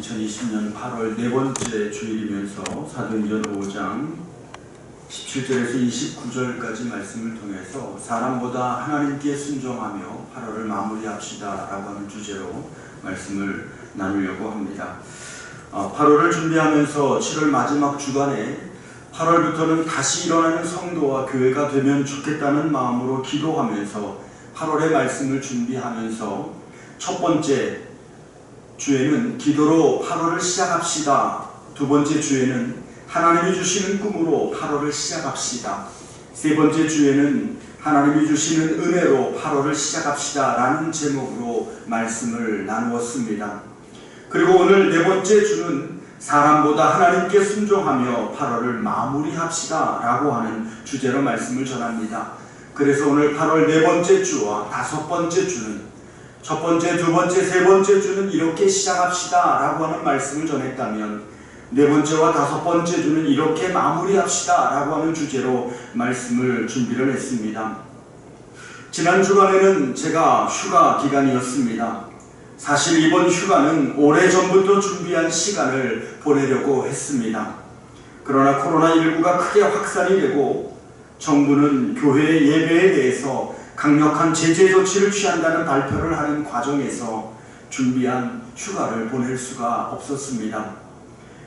2020년 8월 네 번째 주일이면서 사도행전 5장 17절에서 29절까지 말씀을 통해서 사람보다 하나님께 순종하며 8월을 마무리합시다 라고 하는 주제로 말씀을 나누려고 합니다. 8월을 준비하면서 7월 마지막 주간에 8월부터는 다시 일어나는 성도와 교회가 되면 좋겠다는 마음으로 기도하면서 8월의 말씀을 준비하면서 첫 번째 주에는 기도로 8월을 시작합시다. 두 번째 주에는 하나님이 주시는 꿈으로 8월을 시작합시다. 세 번째 주에는 하나님이 주시는 은혜로 8월을 시작합시다 라는 제목으로 말씀을 나누었습니다. 그리고 오늘 네 번째 주는 사람보다 하나님께 순종하며 8월을 마무리합시다 라고 하는 주제로 말씀을 전합니다. 그래서 오늘 8월 네 번째 주와 다섯 번째 주는 첫 번째, 두 번째, 세 번째 주는 이렇게 시작합시다 라고 하는 말씀을 전했다면 네 번째와 다섯 번째 주는 이렇게 마무리합시다 라고 하는 주제로 말씀을 준비를 했습니다. 지난 주간에는 제가 휴가 기간이었습니다. 사실 이번 휴가는 오래전부터 준비한 시간을 보내려고 했습니다. 그러나 코로나19가 크게 확산이 되고 정부는 교회 예배에 대해서 강력한 제재 조치를 취한다는 발표를 하는 과정에서 준비한 휴가를 보낼 수가 없었습니다.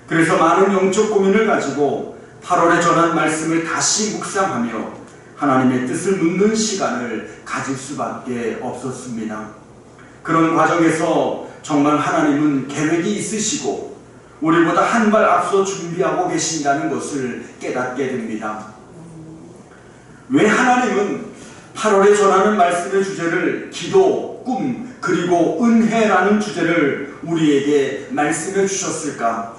그래서 많은 영적 고민을 가지고 8월에 전한 말씀을 다시 묵상하며 하나님의 뜻을 묻는 시간을 가질 수밖에 없었습니다. 그런 과정에서 정말 하나님은 계획이 있으시고 우리보다 한 발 앞서 준비하고 계신다는 것을 깨닫게 됩니다. 왜 하나님은 8월에 전하는 말씀의 주제를 기도, 꿈, 그리고 은혜라는 주제를 우리에게 말씀해 주셨을까?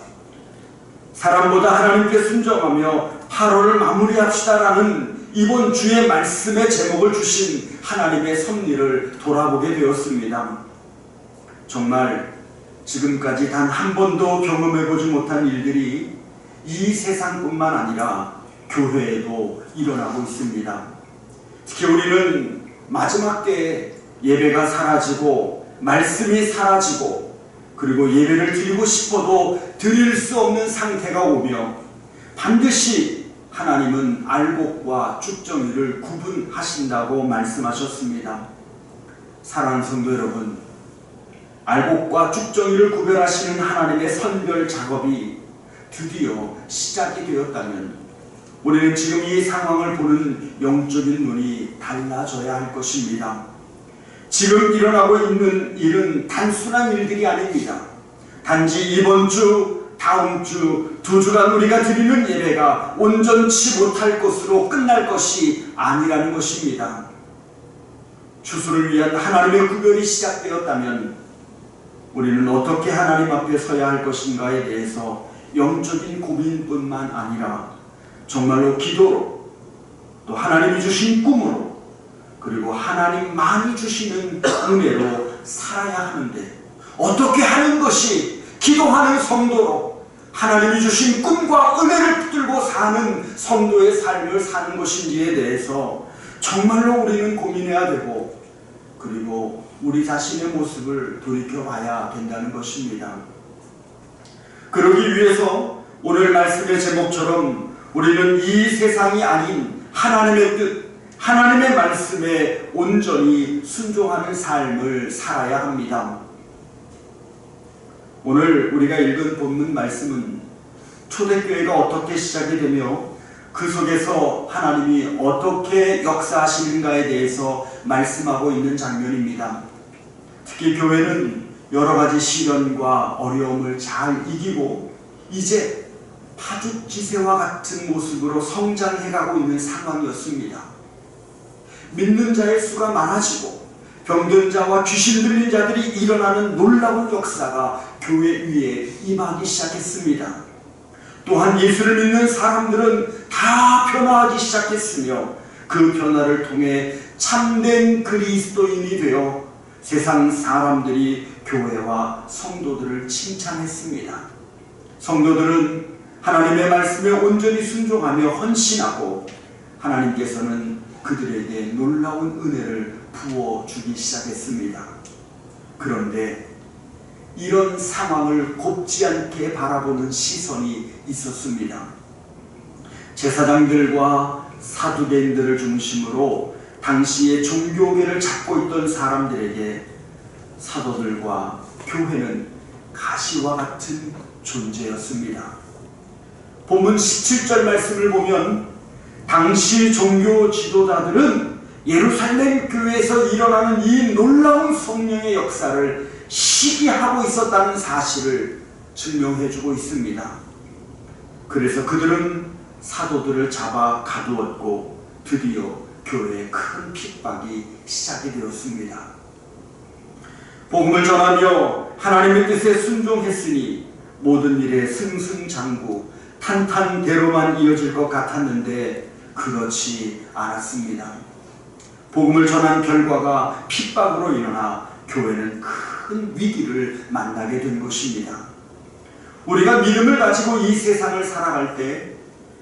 사람보다 하나님께 순종하며 8월을 마무리합시다라는 이번 주의 말씀의 제목을 주신 하나님의 섭리를 돌아보게 되었습니다. 정말 지금까지 단 한 번도 경험해보지 못한 일들이 이 세상뿐만 아니라 교회에도 일어나고 있습니다. 특히 우리는 마지막 때에 예배가 사라지고 말씀이 사라지고 그리고 예배를 드리고 싶어도 드릴 수 없는 상태가 오며 반드시 하나님은 알곡과 쭉정이를 구분하신다고 말씀하셨습니다. 사랑하는 성도 여러분, 알곡과 쭉정이를 구별하시는 하나님의 선별 작업이 드디어 시작이 되었다면 우리는 지금 이 상황을 보는 영적인 눈이 달라져야 할 것입니다. 지금 일어나고 있는 일은 단순한 일들이 아닙니다. 단지 이번 주, 다음 주, 두 주간 우리가 드리는 예배가 온전치 못할 것으로 끝날 것이 아니라는 것입니다. 추수를 위한 하나님의 구별이 시작되었다면 우리는 어떻게 하나님 앞에 서야 할 것인가에 대해서 영적인 고민뿐만 아니라 정말로 기도로 또 하나님이 주신 꿈으로 그리고 하나님만이 주시는 은혜로 살아야 하는데 어떻게 하는 것이 기도하는 성도로 하나님이 주신 꿈과 은혜를 붙들고 사는 성도의 삶을 사는 것인지에 대해서 정말로 우리는 고민해야 되고 그리고 우리 자신의 모습을 돌이켜봐야 된다는 것입니다. 그러기 위해서 오늘 말씀의 제목처럼 우리는 이 세상이 아닌 하나님의 뜻, 하나님의 말씀에 온전히 순종하는 삶을 살아야 합니다. 오늘 우리가 읽은 본문 말씀은 초대교회가 어떻게 시작이 되며 그 속에서 하나님이 어떻게 역사하시는가에 대해서 말씀하고 있는 장면입니다. 특히 교회는 여러 가지 시련과 어려움을 잘 이기고 이제 파죽지세와 같은 모습으로 성장해가고 있는 상황이었습니다. 믿는 자의 수가 많아지고 병든 자와 귀신 들린 자들이 일어나는 놀라운 역사가 교회 위에 임하기 시작했습니다. 또한 예수를 믿는 사람들은 다 변화하기 시작했으며 그 변화를 통해 참된 그리스도인이 되어 세상 사람들이 교회와 성도들을 칭찬했습니다. 성도들은 하나님의 말씀에 온전히 순종하며 헌신하고 하나님께서는 그들에게 놀라운 은혜를 부어주기 시작했습니다. 그런데 이런 상황을 곱지 않게 바라보는 시선이 있었습니다. 제사장들과 사두개인들을 중심으로 당시의 종교계를 잡고 있던 사람들에게 사도들과 교회는 가시와 같은 존재였습니다. 본문 17절 말씀을 보면 당시 종교 지도자들은 예루살렘 교회에서 일어나는 이 놀라운 성령의 역사를 시기하고 있었다는 사실을 증명해주고 있습니다. 그래서 그들은 사도들을 잡아 가두었고 드디어 교회에 큰 핍박이 시작이 되었습니다. 복음을 전하며 하나님의 뜻에 순종했으니 모든 일에 승승장구 탄탄대로만 이어질 것 같았는데 그렇지 않았습니다. 복음을 전한 결과가 핍박으로 일어나 교회는 큰 위기를 만나게 된 것입니다. 우리가 믿음을 가지고 이 세상을 살아갈 때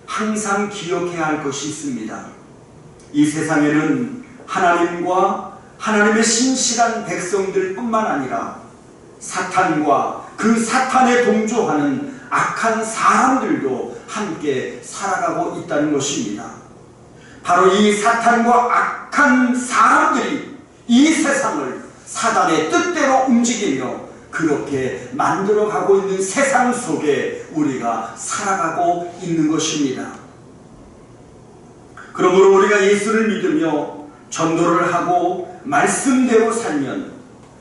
항상 기억해야 할 것이 있습니다. 이 세상에는 하나님과 하나님의 신실한 백성들 뿐만 아니라 사탄과 그 사탄에 동조하는 악한 사람들도 함께 살아가고 있다는 것입니다. 바로 이 사탄과 악한 사람들이 이 세상을 사단의 뜻대로 움직이며 그렇게 만들어가고 있는 세상 속에 우리가 살아가고 있는 것입니다. 그러므로 우리가 예수를 믿으며 전도를 하고 말씀대로 살면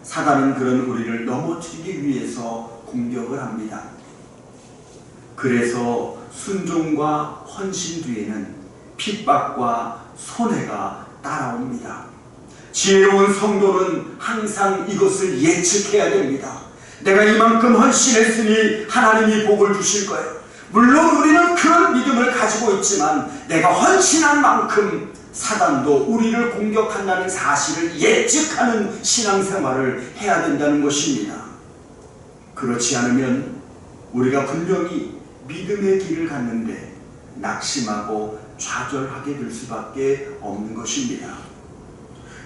사단은 그런 우리를 넘어뜨리기 위해서 공격을 합니다. 그래서 순종과 헌신 뒤에는 핍박과 손해가 따라옵니다. 지혜로운 성도는 항상 이것을 예측해야 됩니다. 내가 이만큼 헌신했으니 하나님이 복을 주실 거예요. 물론 우리는 그런 믿음을 가지고 있지만 내가 헌신한 만큼 사단도 우리를 공격한다는 사실을 예측하는 신앙생활을 해야 된다는 것입니다. 그렇지 않으면 우리가 분명히 믿음의 길을 갔는데 낙심하고 좌절하게 될 수밖에 없는 것입니다.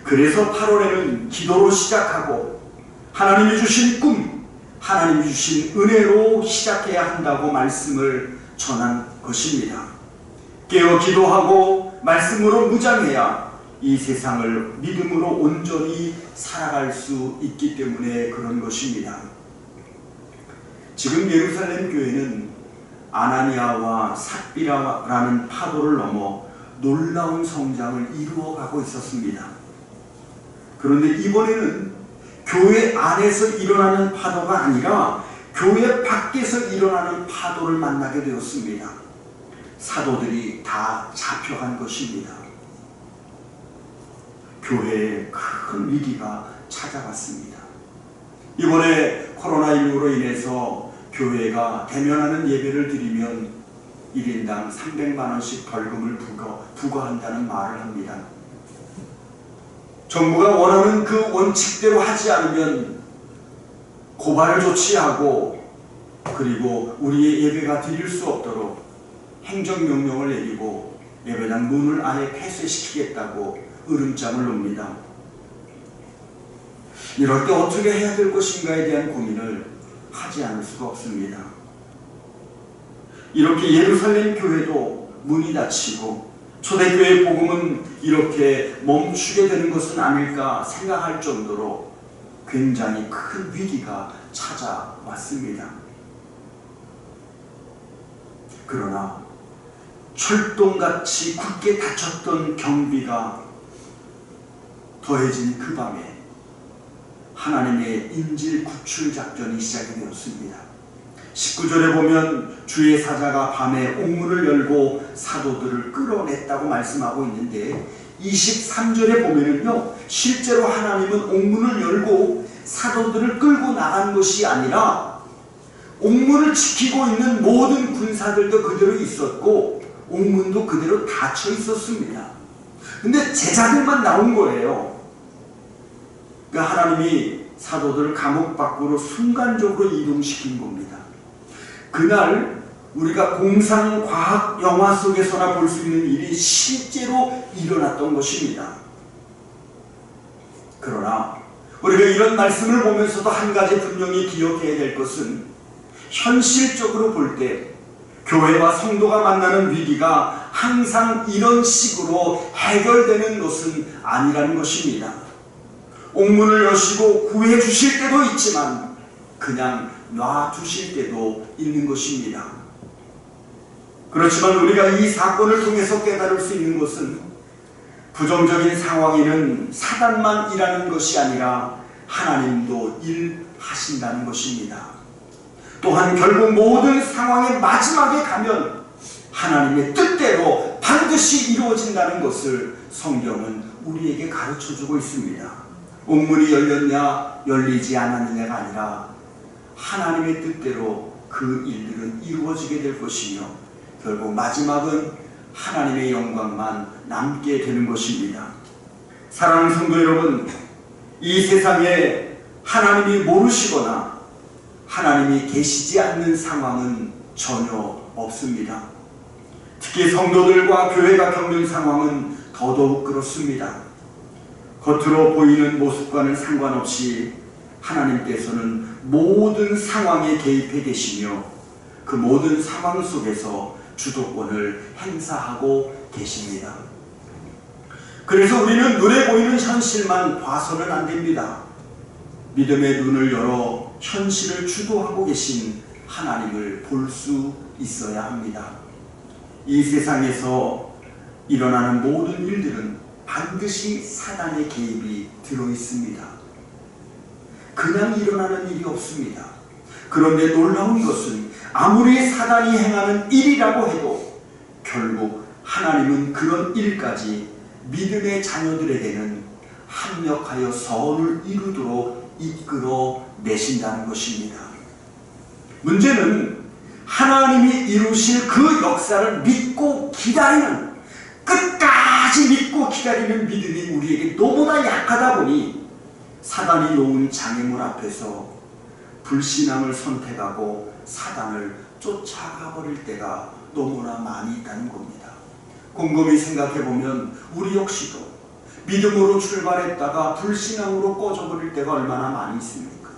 그래서 8월에는 기도로 시작하고 하나님이 주신 꿈, 하나님이 주신 은혜로 시작해야 한다고 말씀을 전한 것입니다. 깨어 기도하고 말씀으로 무장해야 이 세상을 믿음으로 온전히 살아갈 수 있기 때문에 그런 것입니다. 지금 예루살렘 교회는 아나니아와 삽비라라는 파도를 넘어 놀라운 성장을 이루어가고 있었습니다. 그런데 이번에는 교회 안에서 일어나는 파도가 아니라 교회 밖에서 일어나는 파도를 만나게 되었습니다. 사도들이 다 잡혀간 것입니다. 교회에 큰 위기가 찾아왔습니다. 이번에 코로나19로 인해서 교회가 대면하는 예배를 드리면 1인당 300만 원씩 벌금을 부과한다는 말을 합니다. 정부가 원하는 그 원칙대로 하지 않으면 고발을 조치하고 그리고 우리의 예배가 드릴 수 없도록 행정명령을 내리고 예배당 문을 아예 폐쇄시키겠다고 으름장을 놉니다. 이럴 때 어떻게 해야 될 것인가에 대한 고민을 하지 않을 수가 없습니다. 이렇게 예루살렘 교회도 문이 닫히고 초대교회 복음은 이렇게 멈추게 되는 것은 아닐까 생각할 정도로 굉장히 큰 위기가 찾아왔습니다. 그러나 철동같이 굳게 닫혔던 경비가 더해진 그 밤에 하나님의 인질 구출 작전이 시작이 되었습니다. 19절에 보면 주의 사자가 밤에 옥문을 열고 사도들을 끌어냈다고 말씀하고 있는데 23절에 보면은요, 실제로 하나님은 옥문을 열고 사도들을 끌고 나간 것이 아니라 옥문을 지키고 있는 모든 군사들도 그대로 있었고 옥문도 그대로 닫혀 있었습니다. 근데 제자들만 나온 거예요. 그러니까 하나님이 사도들을 감옥 밖으로 순간적으로 이동시킨 겁니다. 그날 우리가 공상과학 영화 속에서나 볼 수 있는 일이 실제로 일어났던 것입니다. 그러나 우리가 이런 말씀을 보면서도 한 가지 분명히 기억해야 될 것은 현실적으로 볼 때 교회와 성도가 만나는 위기가 항상 이런 식으로 해결되는 것은 아니라는 것입니다. 옥문을 여시고 구해 주실 때도 있지만 그냥 놔두실 때도 있는 것입니다. 그렇지만 우리가 이 사건을 통해서 깨달을 수 있는 것은 부정적인 상황에는 사단만 일하는 것이 아니라 하나님도 일하신다는 것입니다. 또한 결국 모든 상황의 마지막에 가면 하나님의 뜻대로 반드시 이루어진다는 것을 성경은 우리에게 가르쳐주고 있습니다. 옥문이 열렸냐 열리지 않았느냐가 아니라 하나님의 뜻대로 그 일들은 이루어지게 될 것이며 결국 마지막은 하나님의 영광만 남게 되는 것입니다. 사랑하는 성도 여러분, 이 세상에 하나님이 모르시거나 하나님이 계시지 않는 상황은 전혀 없습니다. 특히 성도들과 교회가 겪는 상황은 더더욱 그렇습니다. 겉으로 보이는 모습과는 상관없이 하나님께서는 모든 상황에 개입해 계시며 그 모든 상황 속에서 주도권을 행사하고 계십니다. 그래서 우리는 눈에 보이는 현실만 봐서는 안 됩니다. 믿음의 눈을 열어 현실을 주도하고 계신 하나님을 볼 수 있어야 합니다. 이 세상에서 일어나는 모든 일들은 반드시 사단의 개입이 들어있습니다. 그냥 일어나는 일이 없습니다. 그런데 놀라운 것은 아무리 사단이 행하는 일이라고 해도 결국 하나님은 그런 일까지 믿음의 자녀들에게는 합력하여 선을 이루도록 이끌어 내신다는 것입니다. 문제는 하나님이 이루실 그 역사를 믿고 기다리는, 끝까지 믿고 기다리는 믿음이 우리에게 너무나 약하다 보니 사단이 놓은 장애물 앞에서 불신앙을 선택하고 사단을 쫓아가 버릴 때가 너무나 많이 있다는 겁니다. 곰곰이 생각해보면 우리 역시도 믿음으로 출발했다가 불신앙으로 꺼져버릴 때가 얼마나 많이 있습니까?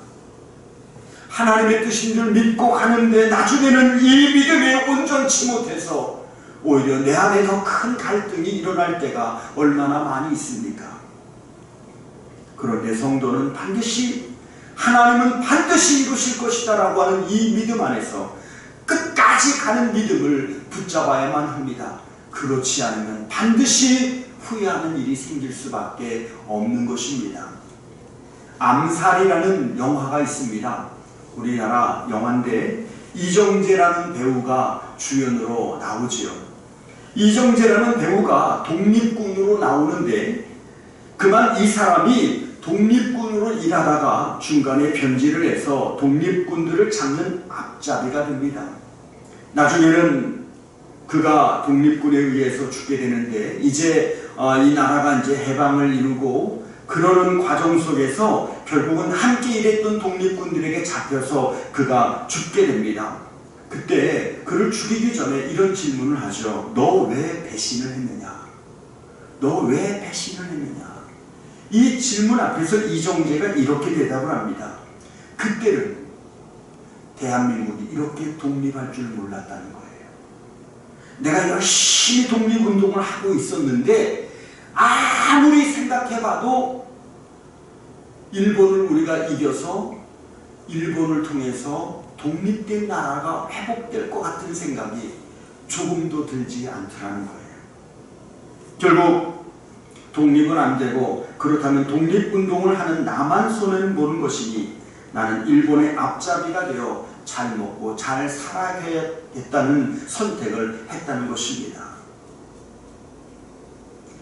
하나님의 뜻인 줄 믿고 가는데 나중에는 이 믿음에 온전치 못해서 오히려 내 안에 더 큰 갈등이 일어날 때가 얼마나 많이 있습니까? 그런데 성도는 반드시, 하나님은 반드시 이루실 것이다 라고 하는 이 믿음 안에서 끝까지 가는 믿음을 붙잡아야만 합니다. 그렇지 않으면 반드시 후회하는 일이 생길 수밖에 없는 것입니다. 암살이라는 영화가 있습니다. 우리나라 영화인데 이정재라는 배우가 주연으로 나오지요. 이정재라는 배우가 독립군으로 나오는데 그만 이 사람이 독립군으로 일하다가 중간에 변질을 해서 독립군들을 잡는 앞잡이가 됩니다. 나중에는 그가 독립군에 의해서 죽게 되는데 이제 이 나라가 이제 해방을 이루고 그러는 과정 속에서 결국은 함께 일했던 독립군들에게 잡혀서 그가 죽게 됩니다. 그때 그를 죽이기 전에 이런 질문을 하죠. 너 왜 배신을 했느냐? 너 왜 배신을 했느냐? 이 질문 앞에서 이정재가 이렇게 대답을 합니다. 그때는 대한민국이 이렇게 독립할 줄 몰랐다는 거예요. 내가 열심히 독립운동을 하고 있었는데 아무리 생각해봐도 일본을 우리가 이겨서 일본을 통해서 독립된 나라가 회복될 것 같은 생각이 조금도 들지 않더라는 거예요. 결국 독립은 안 되고 그렇다면 독립운동을 하는 나만 손해는 보는 것이니 나는 일본의 앞잡이가 되어 잘 먹고 잘 살아야겠다는 선택을 했다는 것입니다.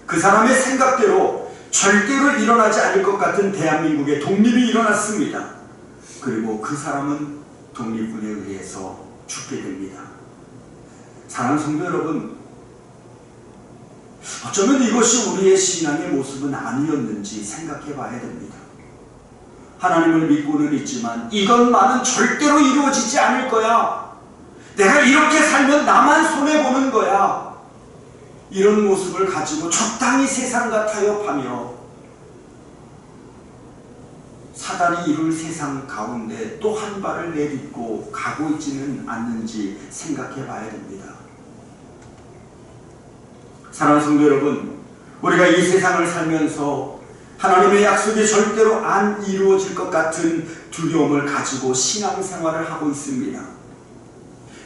그 사람의 생각대로 절대로 일어나지 않을 것 같은 대한민국의 독립이 일어났습니다. 그리고 그 사람은 독립군에 의해서 죽게 됩니다. 사랑하는 성도 여러분, 어쩌면 이것이 우리의 신앙의 모습은 아니었는지 생각해 봐야 됩니다. 하나님을 믿고는 있지만 이것만은 절대로 이루어지지 않을 거야. 내가 이렇게 살면 나만 손해보는 거야. 이런 모습을 가지고 적당히 세상과 타협하며 사단이 이룰 세상 가운데 또 한 발을 내딛고 가고 있지는 않는지 생각해 봐야 됩니다. 사랑하는 성도 여러분, 우리가 이 세상을 살면서 하나님의 약속이 절대로 안 이루어질 것 같은 두려움을 가지고 신앙생활을 하고 있습니다.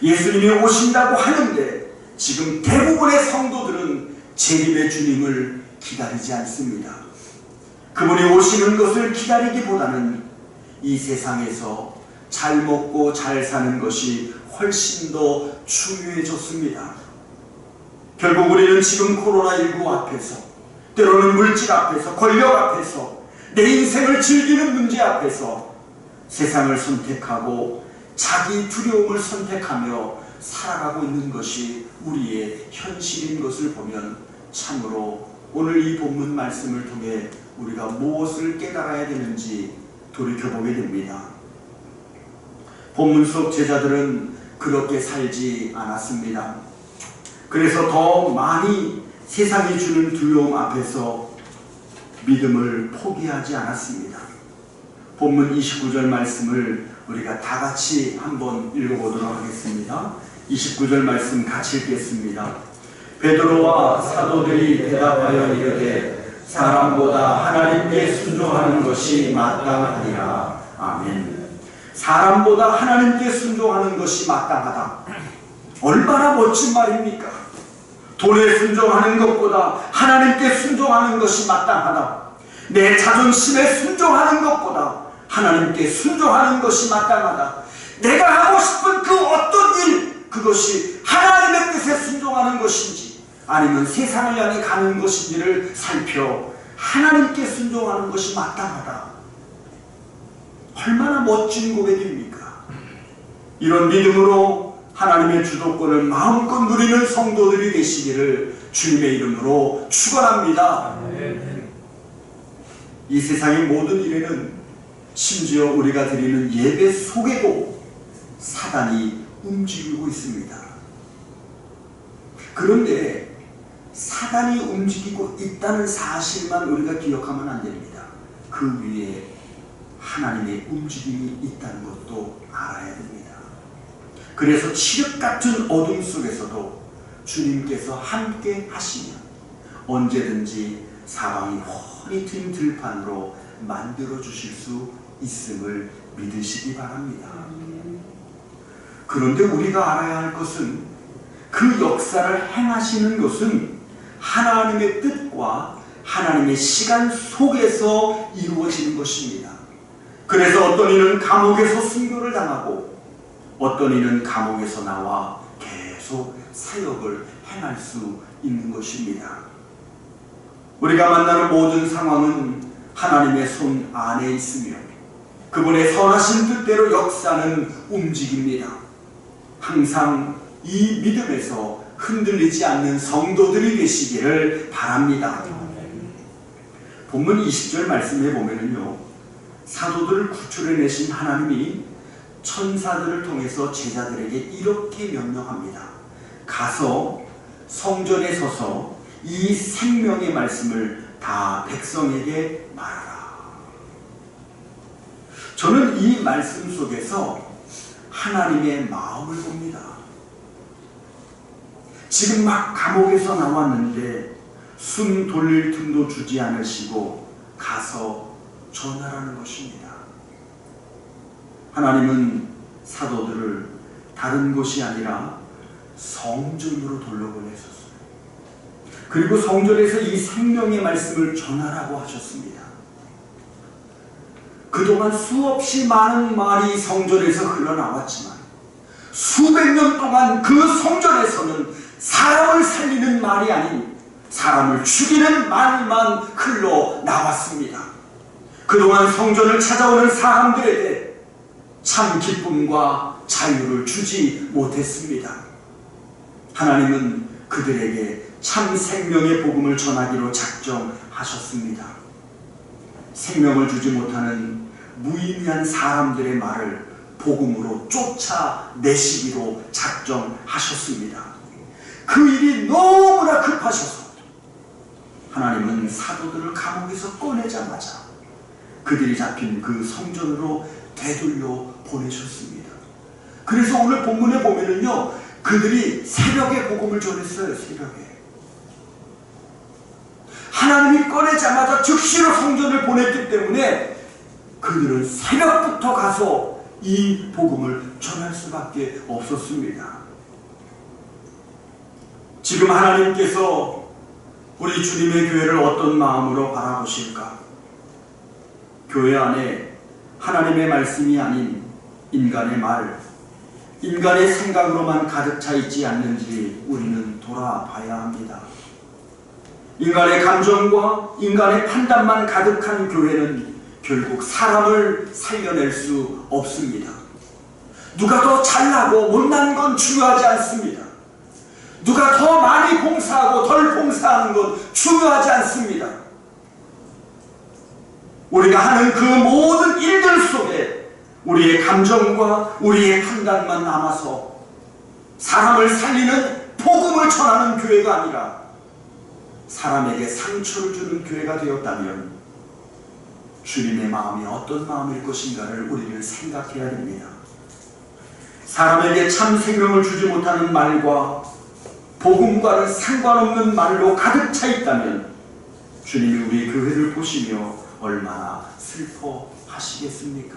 예수님이 오신다고 하는데 지금 대부분의 성도들은 재림의 주님을 기다리지 않습니다. 그분이 오시는 것을 기다리기보다는 이 세상에서 잘 먹고 잘 사는 것이 훨씬 더 중요해졌습니다. 결국 우리는 지금 코로나19 앞에서, 때로는 물질 앞에서, 권력 앞에서, 내 인생을 즐기는 문제 앞에서 세상을 선택하고 자기 두려움을 선택하며 살아가고 있는 것이 우리의 현실인 것을 보면 참으로 오늘 이 본문 말씀을 통해 우리가 무엇을 깨달아야 되는지 돌이켜보게 됩니다. 본문 속 제자들은 그렇게 살지 않았습니다. 그래서 더 많이 세상이 주는 두려움 앞에서 믿음을 포기하지 않았습니다. 본문 29절 말씀을 우리가 다 같이 한번 읽어보도록 하겠습니다. 29절 말씀 같이 읽겠습니다. 베드로와 사도들이 대답하여 이르되 사람보다 하나님께 순종하는 것이 마땅하니라. 아멘. 사람보다 하나님께 순종하는 것이 마땅하다. 얼마나 멋진 말입니까? 돈에 순종하는 것보다 하나님께 순종하는 것이 마땅하다. 내 자존심에 순종하는 것보다 하나님께 순종하는 것이 마땅하다. 내가 하고 싶은 그 어떤 일, 그것이 하나님의 뜻에 순종하는 것인지 아니면 세상을 향해 가는 것인지를 살펴 하나님께 순종하는 것이 마땅하다. 얼마나 멋진 고백입니까? 이런 믿음으로 하나님의 주도권을 마음껏 누리는 성도들이 되시기를 주님의 이름으로 축원합니다. 이 세상의 모든 일에는 심지어 우리가 드리는 예배 속에도 사단이 움직이고 있습니다. 그런데 사단이 움직이고 있다는 사실만 우리가 기억하면 안 됩니다. 그 위에 하나님의 움직임이 있다는 것도 알아야 됩니다. 그래서 칠흑 같은 어둠 속에서도 주님께서 함께 하시면 언제든지 사방이 훤히 트인 들판으로 만들어 주실 수 있음을 믿으시기 바랍니다. 그런데 우리가 알아야 할 것은 그 역사를 행하시는 것은 하나님의 뜻과 하나님의 시간 속에서 이루어지는 것입니다. 그래서 어떤 이는 감옥에서 순교를 당하고 어떤 이는 감옥에서 나와 계속 사역을 행할 수 있는 것입니다. 우리가 만나는 모든 상황은 하나님의 손 안에 있으며 그분의 선하신 뜻대로 역사는 움직입니다. 항상 이 믿음에서 흔들리지 않는 성도들이 되시기를 바랍니다. 본문 20절 말씀에 보면은요, 사도들을 구출해내신 하나님이 천사들을 통해서 제자들에게 이렇게 명령합니다. 가서 성전에 서서 이 생명의 말씀을 다 백성에게 말하라. 저는 이 말씀 속에서 하나님의 마음을 봅니다. 지금 막 감옥에서 나왔는데 숨 돌릴 틈도 주지 않으시고 가서 전하라는 것입니다. 하나님은 사도들을 다른 곳이 아니라 성전으로 돌려보내셨어요. 그리고 성전에서 이 생명의 말씀을 전하라고 하셨습니다. 그동안 수없이 많은 말이 성전에서 흘러나왔지만 수백 년 동안 그 성전에서는 사람을 살리는 말이 아닌 사람을 죽이는 말만 흘러나왔습니다. 그동안 성전을 찾아오는 사람들에게 참 기쁨과 자유를 주지 못했습니다. 하나님은 그들에게 참 생명의 복음을 전하기로 작정하셨습니다. 생명을 주지 못하는 무의미한 사람들의 말을 복음으로 쫓아내시기로 작정하셨습니다. 그 일이 너무나 급하셔서 하나님은 사도들을 감옥에서 꺼내자마자 그들이 잡힌 그 성전으로 되돌려 보내셨습니다. 그래서 오늘 본문에 보면은요, 그들이 새벽에 복음을 전했어요. 새벽에 하나님이 꺼내자마자 즉시로 성전을 보냈기 때문에 그들은 새벽부터 가서 이 복음을 전할 수밖에 없었습니다. 지금 하나님께서 우리 주님의 교회를 어떤 마음으로 바라보실까? 교회 안에 하나님의 말씀이 아닌 인간의 말, 인간의 생각으로만 가득 차 있지 않는지 우리는 돌아봐야 합니다. 인간의 감정과 인간의 판단만 가득한 교회는 결국 사람을 살려낼 수 없습니다. 누가 더 잘나고 못난 건 중요하지 않습니다. 누가 더 많이 봉사하고 덜 봉사하는 건 중요하지 않습니다. 우리가 하는 그 모든 일들 속에 우리의 감정과 우리의 판단만 남아서 사람을 살리는 복음을 전하는 교회가 아니라 사람에게 상처를 주는 교회가 되었다면 주님의 마음이 어떤 마음일 것인가를 우리는 생각해야 됩니다. 사람에게 참 생명을 주지 못하는 말과 복음과는 상관없는 말로 가득 차 있다면 주님이 우리 교회를 보시며 얼마나 슬퍼하시겠습니까?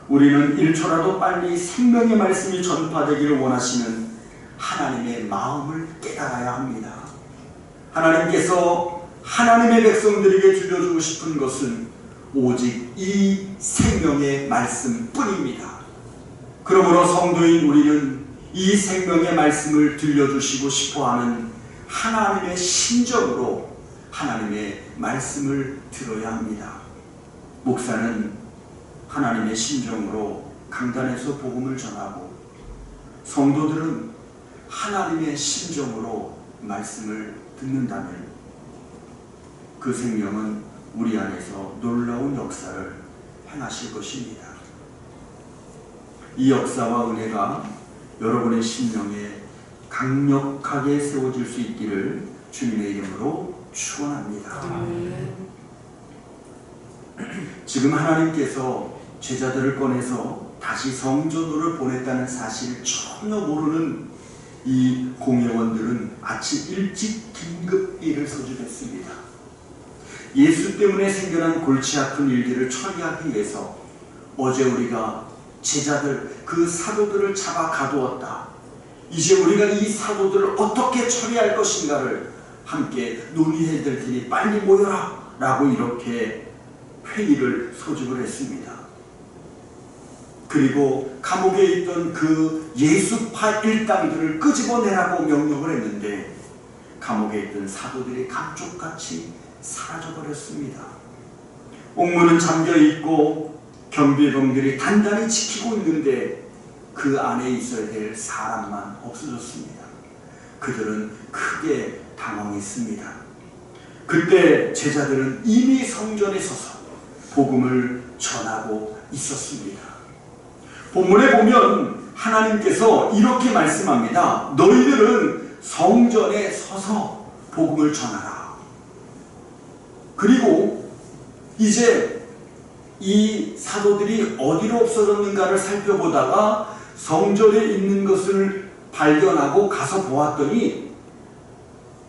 우리는 1초라도 빨리 생명의 말씀이 전파되기를 원하시는 하나님의 마음을 깨달아야 합니다. 하나님께서 하나님의 백성들에게 들려주고 싶은 것은 오직 이 생명의 말씀뿐입니다. 그러므로 성도인 우리는 이 생명의 말씀을 들려주시고 싶어하는 하나님의 심정으로 하나님의 말씀을 들어야 합니다. 목사는 하나님의 심정으로 강단에서 복음을 전하고 성도들은 하나님의 심정으로 말씀을 듣는다면 그 생명은 우리 안에서 놀라운 역사를 행하실 것입니다. 이 역사와 은혜가 여러분의 심령에 강력하게 세워질 수 있기를 주님의 이름으로 축원합니다. 지금 하나님께서 제자들을 꺼내서 다시 성전으로 보냈다는 사실을 전혀 모르는 이 공회원들은 아침 일찍 긴급기를 소집했습니다. 예수 때문에 생겨난 골치 아픈 일들을 처리하기 위해서 어제 우리가 제자들, 그 사도들을 잡아 가두었다. 이제 우리가 이 사도들을 어떻게 처리할 것인가를 함께 논의해야 될 테니 빨리 모여라 라고 이렇게 회의를 소집을 했습니다. 그리고 감옥에 있던 그 예수파 일당들을 끄집어내라고 명령을 했는데 감옥에 있던 사도들이 감쪽같이 사라져버렸습니다. 옥문은 잠겨있고 경비병들이 단단히 지키고 있는데 그 안에 있어야 될 사람만 없어졌습니다. 그들은 크게 당황했습니다. 그때 제자들은 이미 성전에 서서 복음을 전하고 있었습니다. 본문에 보면 하나님께서 이렇게 말씀합니다. 너희들은 성전에 서서 복음을 전하라. 그리고 이제 이 사도들이 어디로 없어졌는가를 살펴보다가 성전에 있는 것을 발견하고 가서 보았더니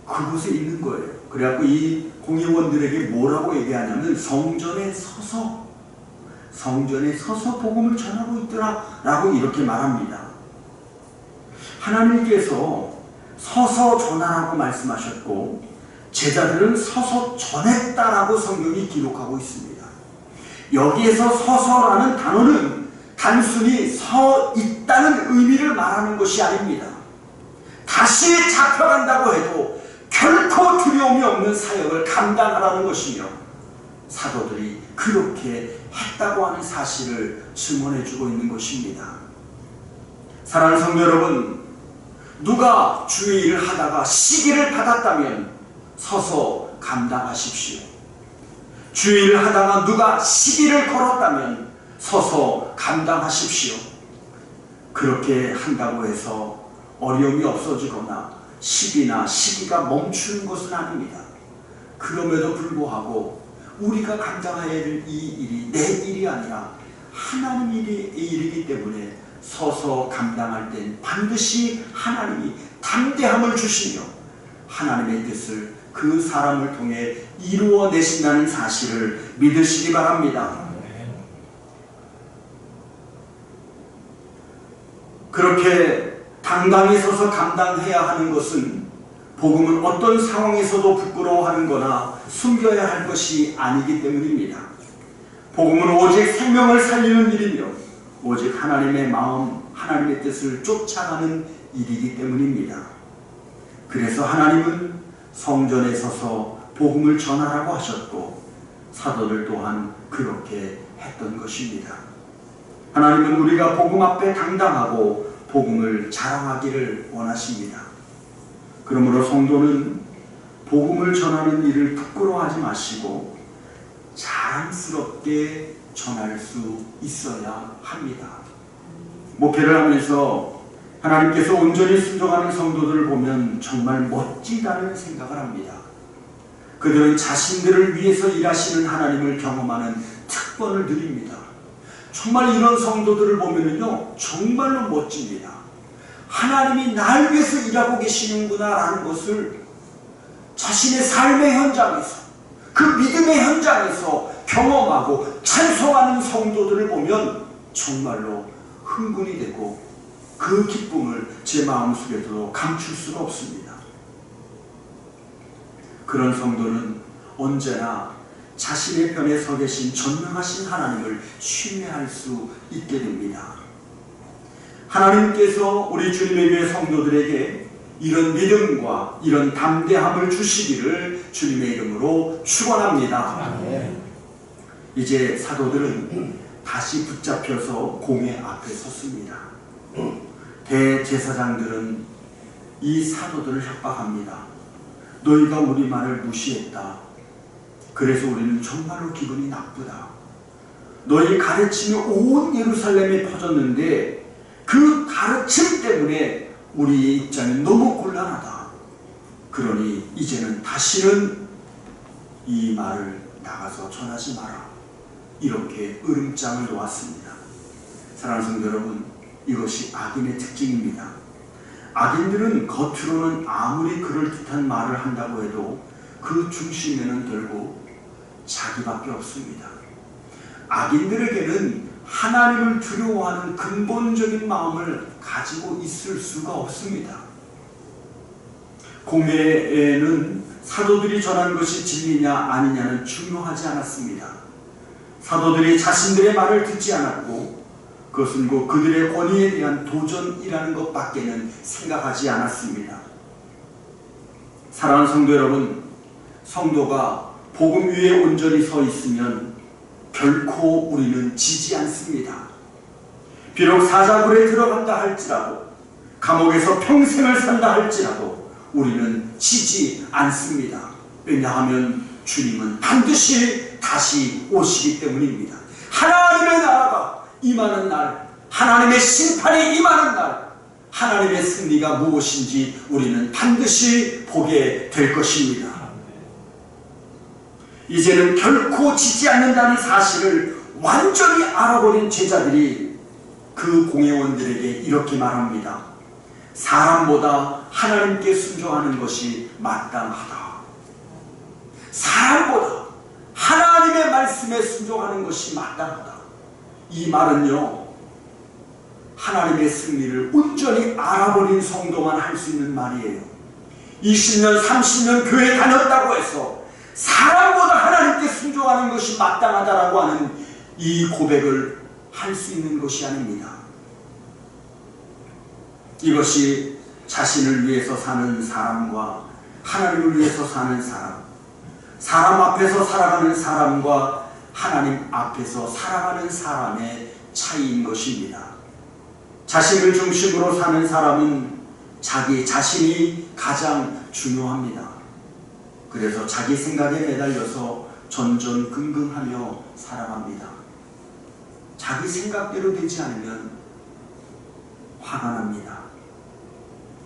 그곳에 있는 거예요. 그래갖고 이 공회원들에게 뭐라고 얘기하냐면 성전에 서서 복음을 전하고 있더라 라고 이렇게 말합니다. 하나님께서 서서 전하라고 말씀하셨고 제자들은 서서 전했다라고 성경이 기록하고 있습니다. 여기에서 서서라는 단어는 단순히 서 있다는 의미를 말하는 것이 아닙니다. 다시 잡혀간다고 해도 결코 두려움이 없는 사역을 감당하라는 것이며 사도들이 그렇게 했다고 하는 사실을 증언해주고 있는 것입니다. 사랑하는 성도 여러분, 누가 주의 일을 하다가 시기를 받았다면 서서 감당하십시오. 주의 일을 하다가 누가 시비를 걸었다면 서서 감당하십시오. 그렇게 한다고 해서 어려움이 없어지거나 시비나 시기가 멈추는 것은 아닙니다. 그럼에도 불구하고 우리가 감당해야 할 이 일이 내 일이 아니라 하나님 일이기 때문에 서서 감당할 땐 반드시 하나님이 담대함을 주시며 하나님의 뜻을 그 사람을 통해 이루어내신다는 사실을 믿으시기 바랍니다. 그렇게 당당히 서서 감당해야 하는 것은 복음은 어떤 상황에서도 부끄러워하는 거나 숨겨야 할 것이 아니기 때문입니다. 복음은 오직 생명을 살리는 일이며 오직 하나님의 마음, 하나님의 뜻을 쫓아가는 일이기 때문입니다. 그래서 하나님은 성전에 서서 복음을 전하라고 하셨고 사도들 또한 그렇게 했던 것입니다. 하나님은 우리가 복음 앞에 당당하고 복음을 자랑하기를 원하십니다. 그러므로 성도는 복음을 전하는 일을 부끄러워하지 마시고 자랑스럽게 전할 수 있어야 합니다. 목회를 하면서 하나님께서 온전히 순종하는 성도들을 보면 정말 멋지다는 생각을 합니다. 그들은 자신들을 위해서 일하시는 하나님을 경험하는 특권을 누립니다. 정말 이런 성도들을 보면요 정말로 멋집니다. 하나님이 날 위해서 일하고 계시는구나 라는 것을 자신의 삶의 현장에서 그 믿음의 현장에서 경험하고 찬송하는 성도들을 보면 정말로 흥분이 되고 그 기쁨을 제 마음속에도 감출 수가 없습니다. 그런 성도는 언제나 자신의 편에 서 계신 전능하신 하나님을 신뢰할 수 있게 됩니다. 하나님께서 우리 주님의 교회 성도들에게 이런 믿음과 이런 담대함을 주시기를 주님의 이름으로 축원합니다. 이제 사도들은 다시 붙잡혀서 공회 앞에 섰습니다. 대제사장들은 이 사도들을 협박합니다. 너희가 우리 말을 무시했다. 그래서 우리는 정말로 기분이 나쁘다. 너희 가르침이 온 예루살렘에 퍼졌는데 그 가르침 때문에 우리의 입장이 너무 곤란하다. 그러니 이제는 다시는 이 말을 나가서 전하지 마라. 이렇게 으름장을 놓았습니다. 사랑하는 성도 여러분, 이것이 악인의 특징입니다. 악인들은 겉으로는 아무리 그럴듯한 말을 한다고 해도 그 중심에는 결국 자기밖에 없습니다. 악인들에게는 하나님을 두려워하는 근본적인 마음을 가지고 있을 수가 없습니다. 공회에는 사도들이 전한 것이 진리냐 아니냐는 중요하지 않았습니다. 사도들이 자신들의 말을 듣지 않았고 그것은 곧 그들의 권위에 대한 도전이라는 것밖에는 생각하지 않았습니다. 사랑하는 성도 여러분, 성도가 복음 위에 온전히 서 있으면 결코 우리는 지지 않습니다. 비록 사자굴에 들어간다 할지라도 감옥에서 평생을 산다 할지라도 우리는 지지 않습니다. 왜냐하면 주님은 반드시 다시 오시기 때문입니다. 하나님의 나라가 임하는 날, 하나님의 심판이 임하는 날, 하나님의 승리가 무엇인지 우리는 반드시 보게 될 것입니다. 이제는 결코 지지 않는다는 사실을 완전히 알아버린 제자들이 그 공회원들에게 이렇게 말합니다. 사람보다 하나님께 순종하는 것이 마땅하다. 사람보다 하나님의 말씀에 순종하는 것이 마땅하다. 이 말은요, 하나님의 승리를 온전히 알아버린 성도만 할 수 있는 말이에요. 20년, 30년 교회 다녔다고 해서 사람보다 하나님께 순종하는 것이 마땅하다라고 하는 이 고백을 할 수 있는 것이 아닙니다. 이것이 자신을 위해서 사는 사람과 하나님을 위해서 사는 사람, 사람 앞에서 살아가는 사람과 하나님 앞에서 살아가는 사람의 차이인 것입니다. 자신을 중심으로 사는 사람은 자기 자신이 가장 중요합니다. 그래서 자기 생각에 매달려서 전전긍긍하며 살아갑니다. 자기 생각대로 되지 않으면 화가 납니다.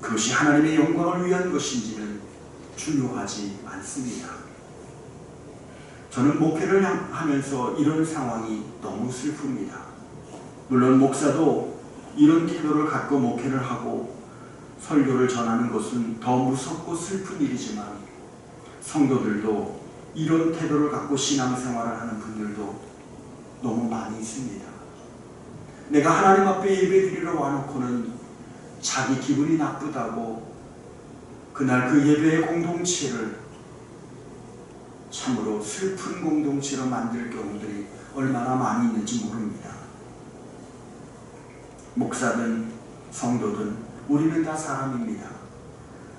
그것이 하나님의 영광을 위한 것인지는 중요하지 않습니다. 저는 목회를 하면서 이런 상황이 너무 슬픕니다. 물론 목사도 이런 태도를 갖고 목회를 하고 설교를 전하는 것은 더 무섭고 슬픈 일이지만 성도들도 이런 태도를 갖고 신앙생활을 하는 분들도 너무 많이 있습니다. 내가 하나님 앞에 예배드리러 와놓고는 자기 기분이 나쁘다고 그날 그 예배의 공동체를 참으로 슬픈 공동체로 만들 경우들이 얼마나 많이 있는지 모릅니다. 목사든 성도든 우리는 다 사람입니다.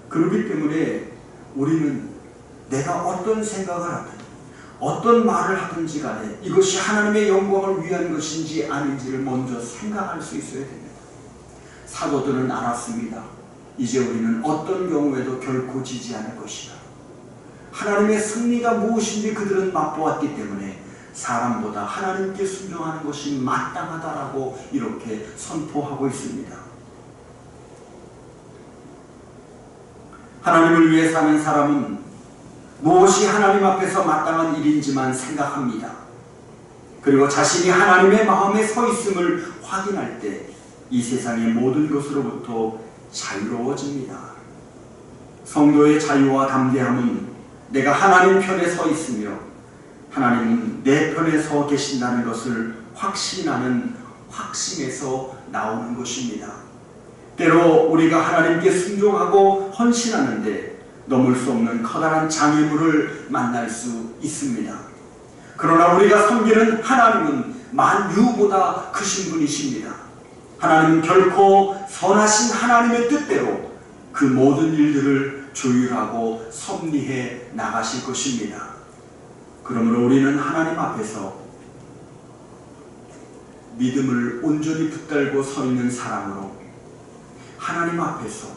그렇기 때문에 우리는 내가 어떤 생각을 하든 어떤 말을 하든지 간에 이것이 하나님의 영광을 위한 것인지 아닌지를 먼저 생각할 수 있어야 됩니다. 사도들은 알았습니다. 이제 우리는 어떤 경우에도 결코 지지 않을 것이다. 하나님의 승리가 무엇인지 그들은 맛보았기 때문에 사람보다 하나님께 순종하는 것이 마땅하다라고 이렇게 선포하고 있습니다. 하나님을 위해 사는 사람은 무엇이 하나님 앞에서 마땅한 일인지만 생각합니다. 그리고 자신이 하나님의 마음에 서 있음을 확인할 때 이 세상의 모든 것으로부터 자유로워집니다. 성도의 자유와 담대함은 내가 하나님 편에 서 있으며 하나님은 내 편에 서 계신다는 것을 확신하는 확신에서 나오는 것입니다. 때로 우리가 하나님께 순종하고 헌신하는데 넘을 수 없는 커다란 장애물을 만날 수 있습니다. 그러나 우리가 섬기는 하나님은 만유보다 크신 분이십니다. 하나님은 결코 선하신 하나님의 뜻대로 그 모든 일들을 조율하고 섭리해 나가실 것입니다. 그러므로 우리는 하나님 앞에서 믿음을 온전히 붙들고 서 있는 사람으로 하나님 앞에서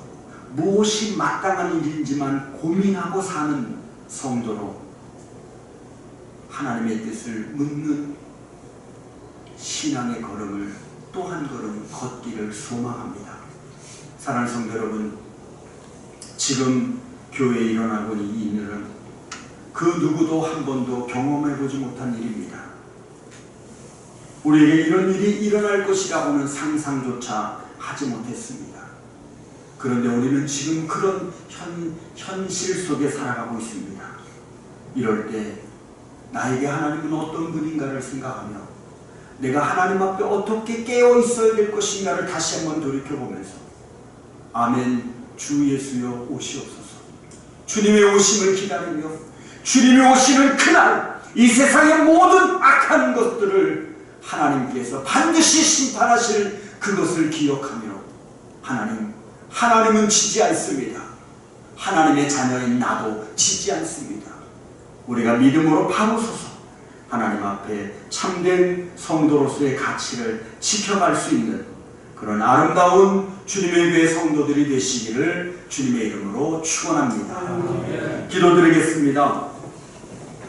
무엇이 마땅한 일인지만 고민하고 사는 성도로 하나님의 뜻을 묻는 신앙의 걸음을 또 한 걸음 걷기를 소망합니다. 사랑하는 성도 여러분, 지금 교회에 일어나고 있는 이 일은 그 누구도 한 번도 경험해보지 못한 일입니다. 우리에게 이런 일이 일어날 것이라고는 상상조차 하지 못했습니다. 그런데 우리는 지금 그런 현실 속에 살아가고 있습니다. 이럴 때 나에게 하나님은 어떤 분인가를 생각하며 내가 하나님 앞에 어떻게 깨어 있어야 될 것인가를 다시 한번 돌이켜보면서 아멘, 주 예수여 오시옵소서. 주님의 오심을 기다리며 주님의 오시는 그날 이 세상의 모든 악한 것들을 하나님께서 반드시 심판하실 그것을 기억하며 하나님은 지지 않습니다. 하나님의 자녀인 나도 지지 않습니다. 우리가 믿음으로 바로 서서 하나님 앞에 참된 성도로서의 가치를 지켜갈 수 있는 그런 아름다운 주님의 교회 성도들이 되시기를 주님의 이름으로 축원합니다. 기도드리겠습니다.